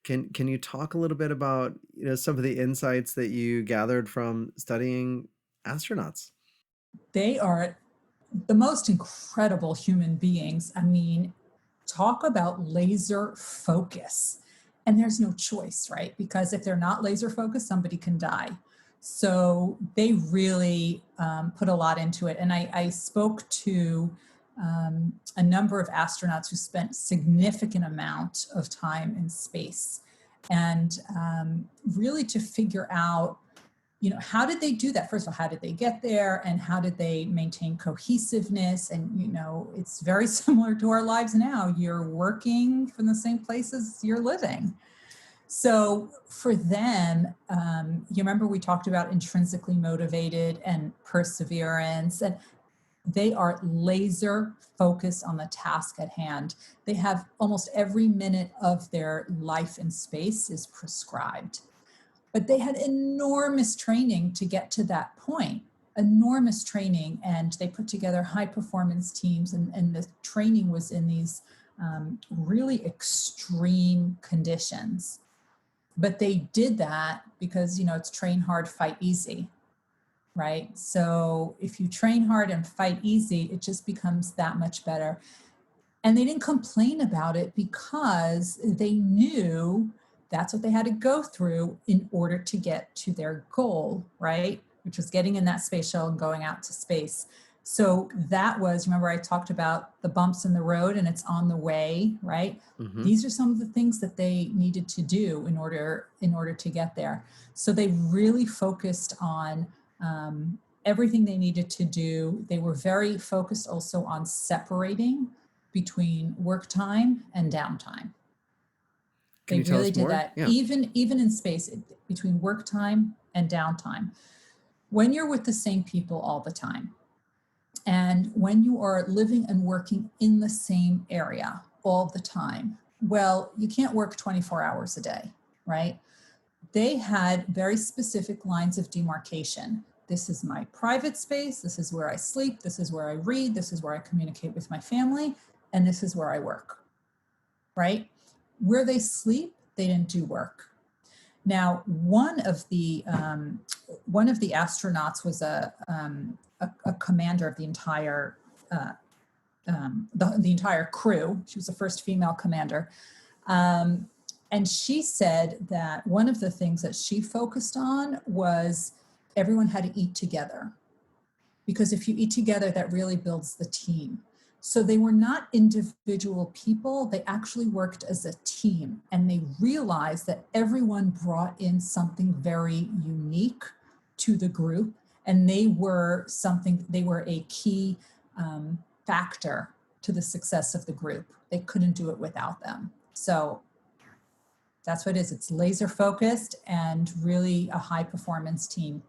Can you talk a little bit about, some of the insights that you gathered from studying astronauts? They are the most incredible human beings. I mean, talk about laser focus. And there's no choice, right? Because if they're not laser focused, somebody can die. So they really put a lot into it. And I spoke to a number of astronauts who spent significant amount of time in space, and really to figure out, how did they do that? First of all, how did they get there, and how did they maintain cohesiveness? And it's very similar to our lives now. You're working from the same places you're living. So for them, you remember we talked about intrinsically motivated and perseverance, and they are laser focused on the task at hand. They have almost every minute of their life in space is prescribed, but they had enormous training to get to that point, enormous training. And they put together high performance teams, and the training was in these really extreme conditions. But they did that because, it's train hard, fight easy, right? So if you train hard and fight easy, it just becomes that much better. And they didn't complain about it because they knew that's what they had to go through in order to get to their goal, right? Which was getting in that space shuttle and going out to space. So that was, remember I talked about the bumps in the road and it's on the way, right? Mhm. These are some of the things that they needed to do in order to get there. So they really focused on everything they needed to do. They were very focused also on separating between work time and downtime. Can They you tell really us did more? that, Yeah. even in space, between work time and downtime. When you're with the same people all the time, and when you are living and working in the same area all the time, well, you can't work 24 hours a day, right? They had very specific lines of demarcation. This is my private space. This is where I sleep. This is where I read. This is where I communicate with my family. And this is where I work, right? Where they sleep, they didn't do work. Now, one of the astronauts was a commander of the entire the entire crew. She was the first female commander, um, and she said that one of the things that she focused on was everyone had to eat together, because if you eat together, that really builds the team. So they were not individual people, they actually worked as a team, and they realized that everyone brought in something very unique to the group, and they were a key factor to the success of the group. They couldn't do it without them. So that's what it is. It's laser focused and really a high performance team.